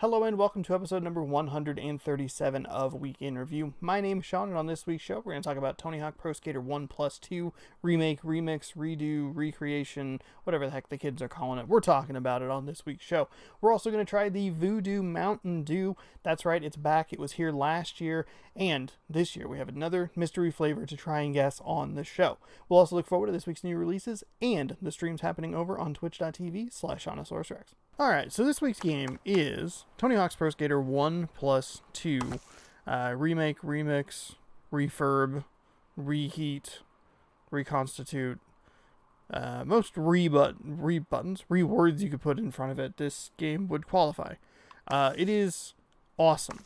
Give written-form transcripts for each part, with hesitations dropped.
Hello and welcome to episode number 137 of Week in Review. My name is Sean, and on this week's show, we're going to talk about Tony Hawk Pro Skater 1+2 remake, remix, redo, recreation, whatever the heck the kids are calling it. We're talking about it on this week's show. We're also going to try the Voo Dew Mountain Dew. That's right, it's back. It was here last year, and this year we have another mystery flavor to try and guess on the show. We'll also look forward to this week's new releases and the streams happening over on twitch.tv/OnosaurusRex. Alright, so this week's game is Tony Hawk's Pro Skater 1+2 remake, remix, refurb, reheat, reconstitute, most rewords you could put in front of it. This game would qualify. It is awesome,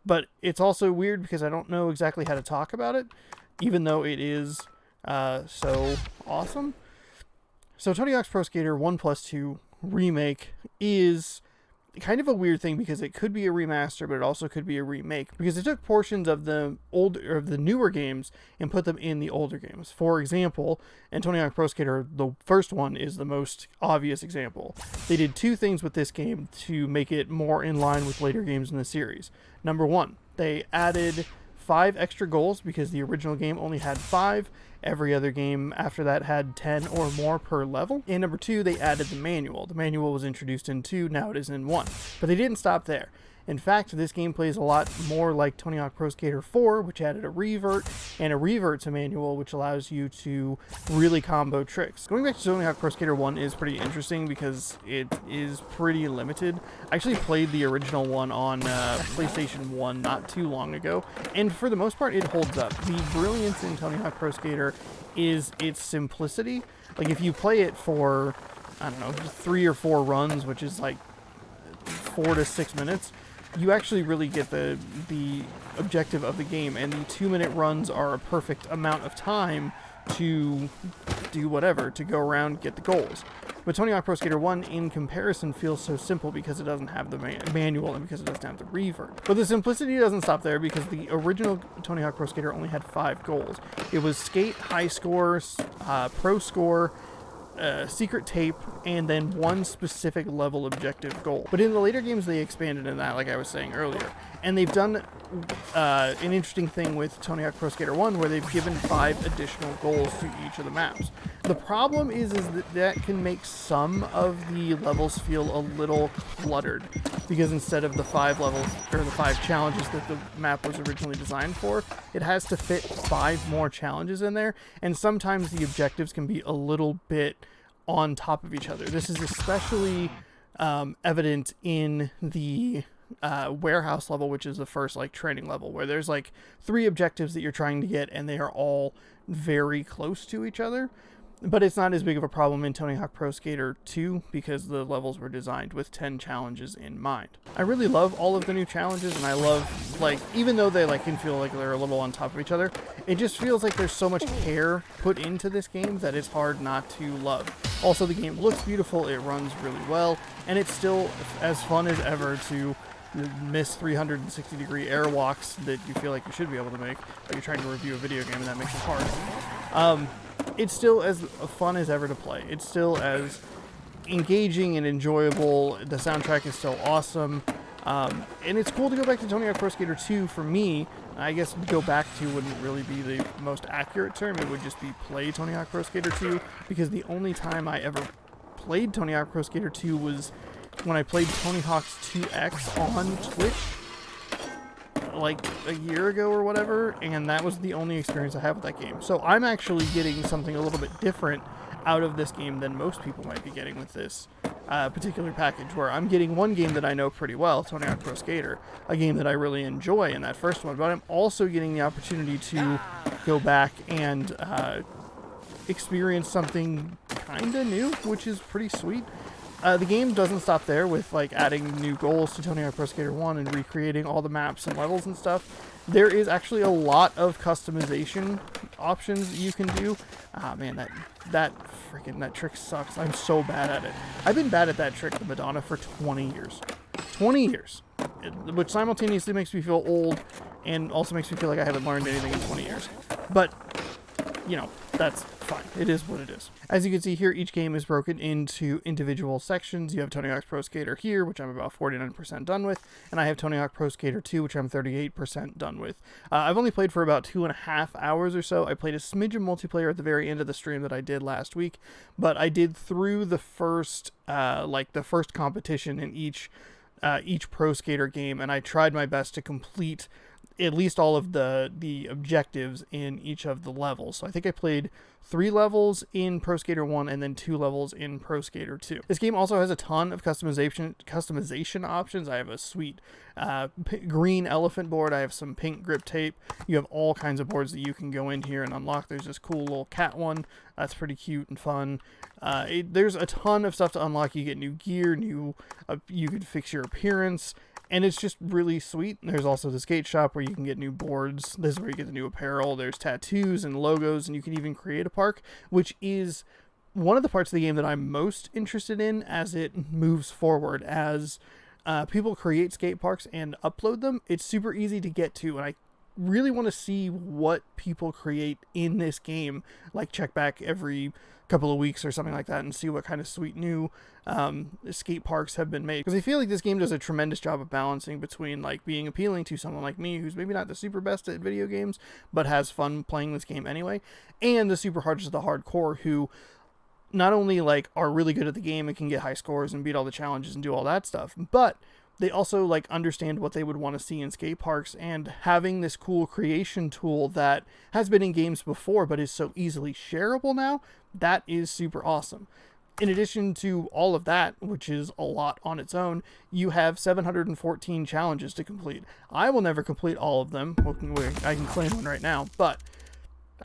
but it's also weird because I don't know exactly how to talk about it, even though it is so awesome. So Tony Hawk's Pro Skater 1+2 remake is kind of a weird thing because it could be a remaster, but it also could be a remake because it took portions of the newer games and put them in the older games. For example, in Tony Hawk Pro Skater, the first one is the most obvious example. They did two things with this game to make it more in line with later games in the series. Number one, they added 5 extra goals because the original game only had 5. Every other game after that had 10 or more per level. And number 2, they added the manual. The manual was introduced in 2, now it is in 1. But they didn't stop there. In fact, this game plays a lot more like Tony Hawk Pro Skater 4, which added a revert, and a revert to manual, which allows you to really combo tricks. Going back to Tony Hawk Pro Skater 1 is pretty interesting because it is pretty limited. I actually played the original one on PlayStation 1 not too long ago, and for the most part, it holds up. The brilliance in Tony Hawk Pro Skater is its simplicity. Like, if you play it for, I don't know, 3 or 4 runs, which is like 4 to 6 minutes, you actually really get the objective of the game, and the 2-minute runs are a perfect amount of time to do whatever, to go around, get the goals. But Tony Hawk Pro Skater 1, in comparison, feels so simple because it doesn't have the manual and because it doesn't have the revert. But the simplicity doesn't stop there because the original Tony Hawk Pro Skater only had 5 goals. It was skate, high score, pro score, secret tape, and then 1 specific level objective goal. But in the later games, they expanded in that, like I was saying earlier. And they've done an interesting thing with Tony Hawk Pro Skater 1 where they've given 5 additional goals to each of the maps. The problem is that can make some of the levels feel a little cluttered because instead of the 5 levels or the 5 challenges that the map was originally designed for, it has to fit 5 more challenges in there, and sometimes the objectives can be a little bit on top of each other. This is especially evident in the warehouse level, which is the first training level, where there's 3 objectives that you're trying to get, and they are all very close to each other. But it's not as big of a problem in Tony Hawk Pro Skater 2 because the levels were designed with 10 challenges in mind. I really love all of the new challenges, and I love, even though they can feel like they're a little on top of each other, it just feels like there's so much care put into this game that it's hard not to love. Also, the game looks beautiful, it runs really well, and it's still as fun as ever to miss 360-degree airwalks that you feel like you should be able to make, but you're trying to review a video game and that makes it hard. It's still as fun as ever to play. It's still as engaging and enjoyable. The soundtrack is still awesome. And it's cool to go back to Tony Hawk Pro Skater 2 for me. I guess go back to wouldn't really be the most accurate term. It would just be play Tony Hawk Pro Skater 2, because the only time I ever played Tony Hawk Pro Skater 2 was when I played Tony Hawk's 2X on Twitch a year ago or whatever, and that was the only experience I have with that game. So I'm actually getting something a little bit different out of this game than most people might be getting with this particular package, where I'm getting one game that I know pretty well, Tony Hawk Pro Skater, a game that I really enjoy in that first one, but I'm also getting the opportunity to go back and experience something kinda new, which is pretty sweet. The game doesn't stop there with adding new goals to Tony Hawk Pro Skater 1 and recreating all the maps and levels and stuff. There is actually a lot of customization options you can do. Ah man, that trick sucks. I'm so bad at it. I've been bad at that trick, the Madonna, for 20 years. 20 years. Which simultaneously makes me feel old and also makes me feel like I haven't learned anything in 20 years. But, that's fine. It is what it is. As you can see here, each game is broken into individual sections. You have Tony Hawk's Pro Skater here, which I'm about 49% done with, and I have Tony Hawk Pro Skater 2, which I'm 38% done with. I've only played for about 2.5 hours or so. I played a smidge of multiplayer at the very end of the stream that I did last week, but I did through the first competition in each Pro Skater game, and I tried my best to complete at least all of the objectives in each of the levels. So I think I played 3 levels in Pro Skater 1 and then 2 levels in Pro Skater 2. This game also has a ton of customization options. I have a sweet green elephant board. I have some pink grip tape. You have all kinds of boards that you can go in here and unlock. There's this cool little cat one. That's pretty cute and fun. There's a ton of stuff to unlock. You get new gear, you can fix your appearance, and it's just really sweet. There's also the skate shop where you can get new boards. This is where you get the new apparel. There's tattoos and logos, and you can even create a park, which is one of the parts of the game that I'm most interested in as it moves forward. As people create skate parks and upload them, it's super easy to get to, and I really want to see what people create in this game, like check back every couple of weeks or something like that and see what kind of sweet new skate parks have been made, because I feel like this game does a tremendous job of balancing between like being appealing to someone like me who's maybe not the super best at video games but has fun playing this game anyway, and the super hards of the hardcore who not only like are really good at the game and can get high scores and beat all the challenges and do all that stuff, but they also like understand what they would want to see in skate parks, and having this cool creation tool that has been in games before but is so easily shareable now, that is super awesome. In addition to all of that, which is a lot on its own, you have 714 challenges to complete. I will never complete all of them. I can claim one right now, but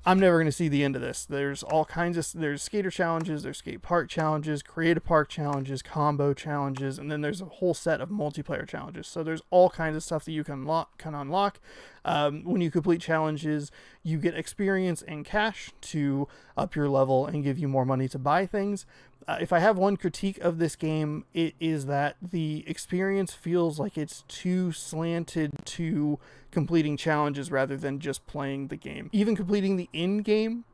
I'm never going to see the end of this. There's all kinds of, there's skater challenges, there's skate park challenges, create a park challenges, combo challenges, and then there's a whole set of multiplayer challenges. So there's all kinds of stuff that you can unlock. When you complete challenges, you get experience and cash to up your level and give you more money to buy things. If I have one critique of this game, it is that the experience feels like it's too slanted to completing challenges rather than just playing the game. Even completing the in-game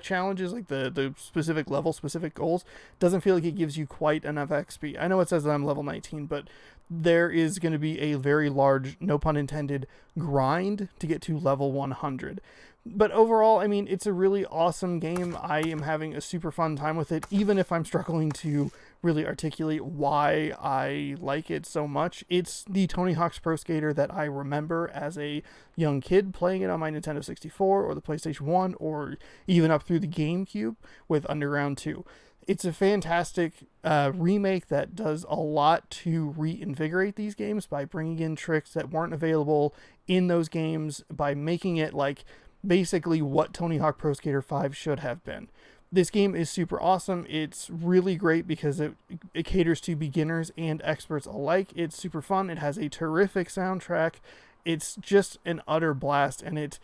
challenges, like the specific level, specific goals, doesn't feel like it gives you quite enough XP. I know it says that I'm level 19, but there is going to be a very large, no pun intended, grind to get to level 100. But overall, I mean, it's a really awesome game. I am having a super fun time with it, even if I'm struggling to really articulate why I like it so much. It's the Tony Hawk's Pro Skater that I remember as a young kid playing it on my Nintendo 64 or the PlayStation 1 or even up through the GameCube with Underground 2. It's a fantastic remake that does a lot to reinvigorate these games by bringing in tricks that weren't available in those games, by making it like basically what Tony Hawk Pro Skater 5 should have been. This game is super awesome. It's really great because it caters to beginners and experts alike. It's super fun. It has a terrific soundtrack. It's just an utter blast, and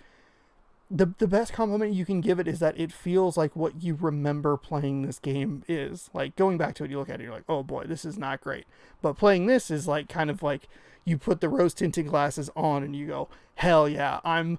the best compliment you can give it is that it feels like what you remember playing this game is. Like, going back to it, you look at it, you're like, oh boy, this is not great. But playing this is like kind of like you put the rose tinted glasses on and you go, hell yeah, I'm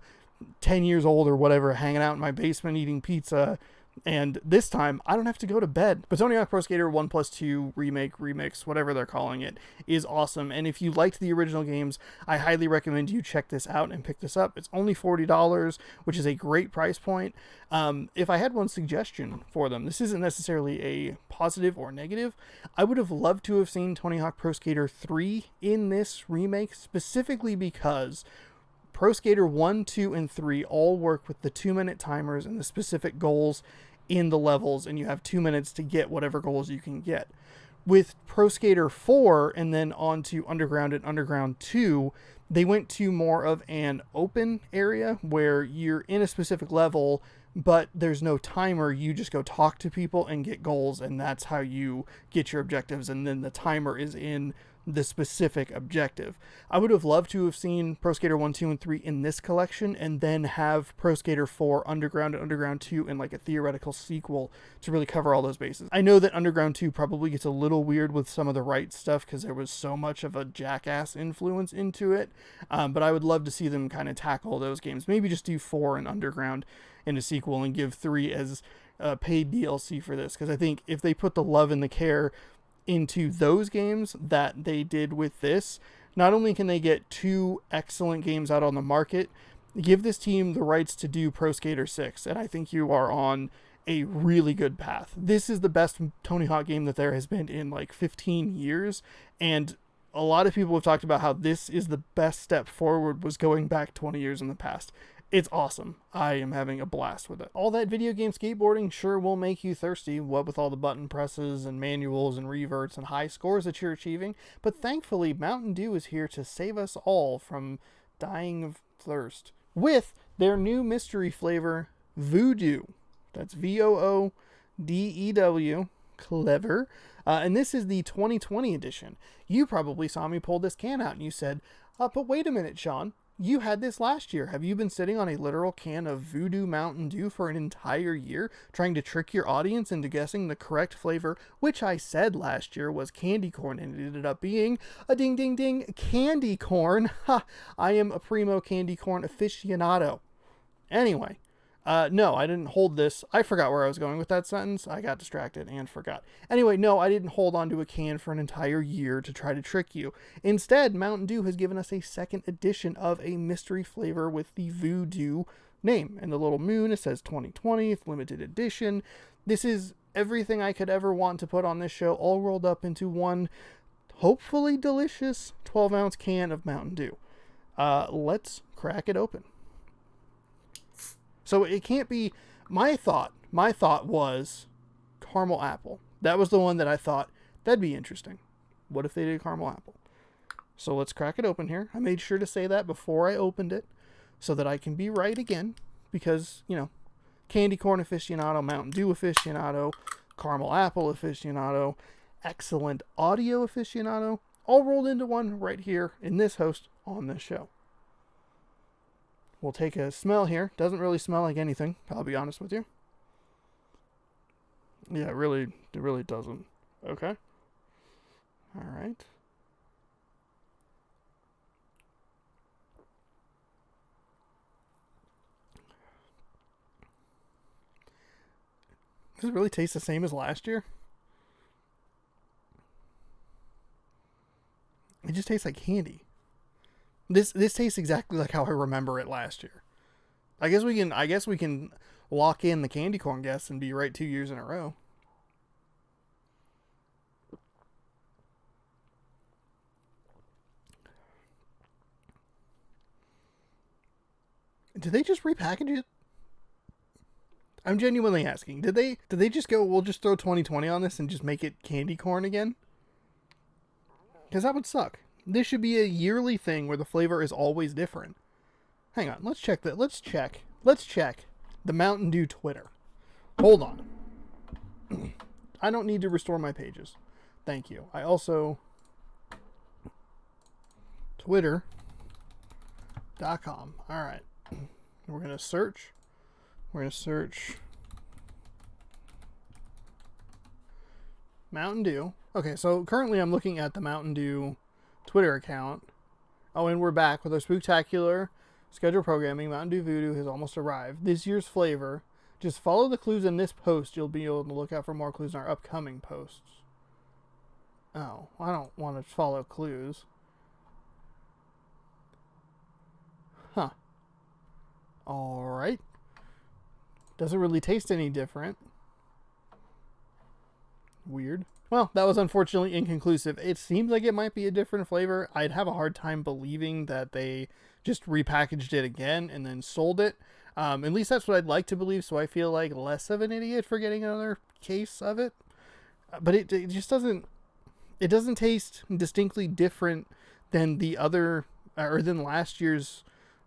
10 years old or whatever, hanging out in my basement eating pizza, and this time I don't have to go to bed. But Tony Hawk Pro Skater 1+2 remake, remix, whatever they're calling it, is awesome. And if you liked the original games, I highly recommend you check this out and pick this up. It's only $40, which is a great price point. If I had one suggestion for them, this isn't necessarily a positive or negative. I would have loved to have seen Tony Hawk Pro Skater 3 in this remake, specifically because Pro Skater 1, 2, and 3 all work with the 2-minute timers and the specific goals in the levels, and you have 2 minutes to get whatever goals you can get. With Pro Skater 4 and then on to Underground and Underground 2, they went to more of an open area where you're in a specific level, but there's no timer. You just go talk to people and get goals, and that's how you get your objectives, and then the timer is in the specific objective. I would have loved to have seen Pro Skater 1, 2, and 3 in this collection, and then have Pro Skater 4, Underground, and Underground 2 in like a theoretical sequel to really cover all those bases. I know that Underground 2 probably gets a little weird with some of the right stuff because there was so much of a Jackass influence into it, but I would love to see them kind of tackle those games. Maybe just do 4 and Underground in a sequel and give 3 as paid DLC for this, because I think if they put the love and the care into those games that they did with this, not only can they get 2 excellent games out on the market, give this team the rights to do Pro Skater 6, and I think you are on a really good path. This is the best Tony Hawk game that there has been in like 15 years, and a lot of people have talked about how this is the best step forward, was going back 20 years in the past. It's awesome. I am having a blast with it. All that video game skateboarding sure will make you thirsty, what with all the button presses and manuals and reverts and high scores that you're achieving, but thankfully Mountain Dew is here to save us all from dying of thirst with their new mystery flavor, Voo Dew. That's Voodew. Clever. And this is the 2020 edition. You probably saw me pull this can out and you said, but wait a minute, Sean. You had this last year. Have you been sitting on a literal can of Voo Dew Mountain Dew for an entire year, trying to trick your audience into guessing the correct flavor, which I said last year was candy corn, and it ended up being a ding ding ding candy corn? Ha! I am a primo candy corn aficionado. Anyway. No, I didn't hold this. I forgot where I was going with that sentence. I got distracted and forgot. Anyway, no, I didn't hold on to a can for an entire year to try to trick you. Instead, Mountain Dew has given us a second edition of a mystery flavor with the Voo Dew name. And the little moon, it says 2020, limited edition. This is everything I could ever want to put on this show, all rolled up into one hopefully delicious 12-ounce can of Mountain Dew. Let's crack it open. So it can't be, my thought was caramel apple. That was the one that I thought, that'd be interesting. What if they did caramel apple? So let's crack it open here. I made sure to say that before I opened it so that I can be right again. Because, you know, candy corn aficionado, Mountain Dew aficionado, caramel apple aficionado, excellent audio aficionado, all rolled into one right here in this host on this show. We'll take a smell here. Doesn't really smell like anything, I'll be honest with you. Yeah, it really doesn't. Okay. All right. Does it really taste the same as last year? It just tastes like candy. This tastes exactly like how I remember it last year. I guess we can lock in the candy corn guess and be right 2 years in a row. Did they just repackage it? I'm genuinely asking. Did they just go, we'll just throw 2020 on this and just make it candy corn again? Because that would suck. This should be a yearly thing where the flavor is always different. Hang on, let's check that. Let's check the Mountain Dew Twitter. Hold on. I don't need to restore my pages. Thank you. I also Twitter.com. All right. We're going to search Mountain Dew. Okay, so currently I'm looking at the Mountain Dew Twitter account. Oh, and we're back with our spooktacular schedule programming. Mountain Dew Voodoo has almost arrived. This year's flavor. Just follow the clues in this post. You'll be able to look out for more clues in our upcoming posts. Oh, I don't want to follow clues. Huh. Alright. Doesn't really taste any different. Weird. Well, that was unfortunately inconclusive. It seems like it might be a different flavor. I'd have a hard time believing that they just repackaged it again and then sold it. At least that's what I'd like to believe, so I feel like less of an idiot for getting another case of it. But it just doesn't... It doesn't taste distinctly different than the other... or than last year's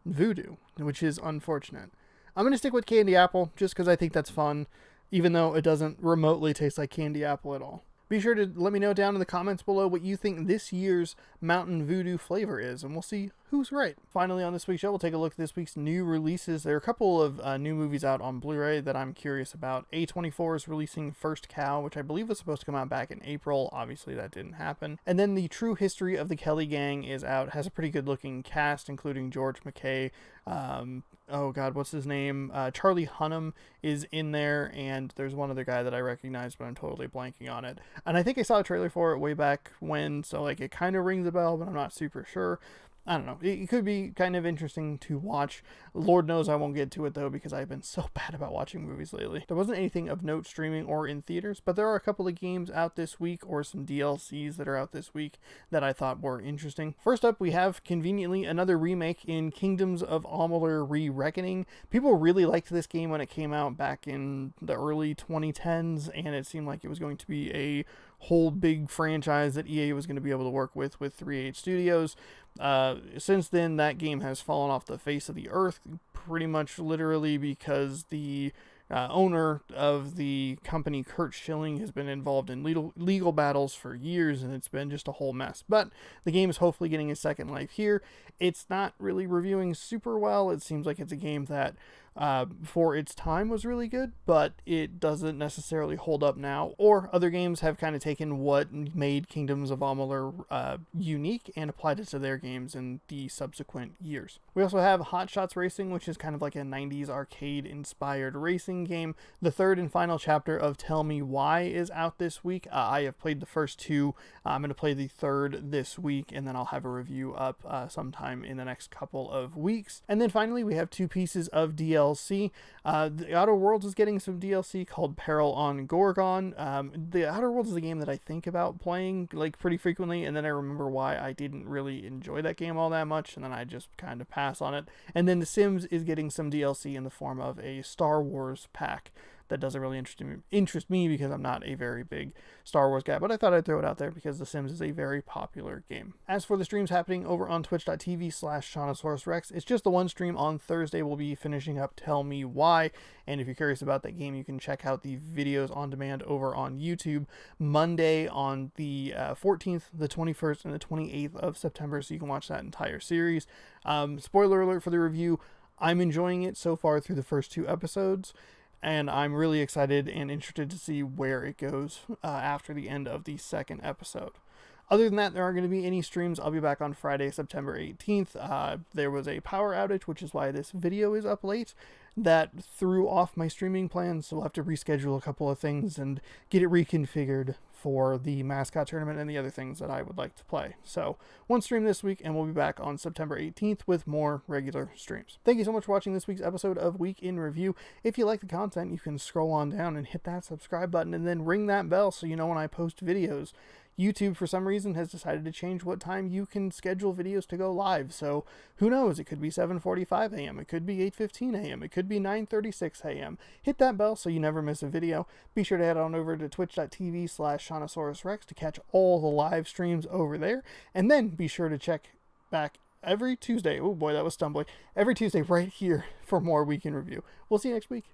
Voo Dew, which is unfortunate. I'm going to stick with candy apple just because I think that's fun, even though it doesn't remotely taste like candy apple at all. Be sure to let me know down in the comments below what you think this year's Mountain Voo Dew flavor is, and we'll see who's right. Finally, on this week's show, we'll take a look at this week's new releases. There are a couple of new movies out on Blu-ray that I'm curious about. A24 is releasing First Cow, which I believe was supposed to come out back in April. Obviously, that didn't happen. And then The True History of the Kelly Gang is out. Has a pretty good-looking cast, including George McKay, oh god, what's his name? Charlie Hunnam is in there, and there's one other guy that I recognize, but I'm totally blanking on it. And I think I saw a trailer for it way back when, so like it kind of rings a bell, but I'm not super sure. I don't know. It could be kind of interesting to watch. Lord knows I won't get to it though because I've been so bad about watching movies lately. There wasn't anything of note streaming or in theaters, but there are a couple of games out this week or some DLCs that are out this week that I thought were interesting. First up, we have conveniently another remake in Kingdoms of Amalur: Re-Reckoning. People really liked this game when it came out back in the early 2010s, and it seemed like it was going to be a whole big franchise that EA was going to be able to work with 3A Studios. Since then, that game has fallen off the face of the earth, pretty much literally because the owner of the company, Kurt Schilling, has been involved in legal battles for years, and it's been just a whole mess. But the game is hopefully getting a second life here. It's not really reviewing super well. It seems like it's a game that for its time was really good, but it doesn't necessarily hold up now. Or other games have kind of taken what made Kingdoms of Amalur unique and applied it to their games in the subsequent years. We also have Hot Shots Racing, which is kind of like a 90s arcade inspired racing game. The third and final chapter of Tell Me Why is out this week. I have played the first two. I'm going to play the third this week, and then I'll have a review up sometime in the next couple of weeks. And then finally, we have two pieces of DLC. The Outer Worlds is getting some DLC called Peril on Gorgon. The Outer Worlds is a game that I think about playing like pretty frequently, and then I remember why I didn't really enjoy that game all that much, and then I just kind of pass on it. And then The Sims is getting some DLC in the form of a Star Wars pack that doesn't really interest me because I'm not a very big Star Wars guy, but I thought I'd throw it out there because The Sims is a very popular game. As for the streams happening over on twitch.tv/ShaunosaurusRex, it's just the one stream on Thursday. We'll be finishing up Tell Me Why, and if you're curious about that game, you can check out the videos on demand over on YouTube Monday on the 14th, the 21st, and the 28th of September, so you can watch that entire series. Spoiler alert for the review, I'm enjoying it so far through the first two episodes, and I'm really excited and interested to see where it goes after the end of the second episode. Other than that, there aren't going to be any streams. I'll be back on Friday, September 18th. There was a power outage, which is why this video is up late. That threw off my streaming plans, so I'll have to reschedule a couple of things and get it reconfigured for the mascot tournament and the other things that I would like to play. So one stream this week, and we'll be back on September 18th with more regular streams. Thank you so much for watching this week's episode of Week in Review. If you like the content, you can scroll on down and hit that subscribe button and then ring that bell so you know when I post videos. YouTube, for some reason, has decided to change what time you can schedule videos to go live. So who knows? It could be 7:45 a.m. It could be 8:15 a.m. It could be 9:36 a.m. Hit that bell so you never miss a video. Be sure to head on over to twitch.tv/ShaunosaurusRex to catch all the live streams over there. And then be sure to check back every Tuesday. Oh boy, that was stumbling. Every Tuesday right here for more Week in Review. We'll see you next week.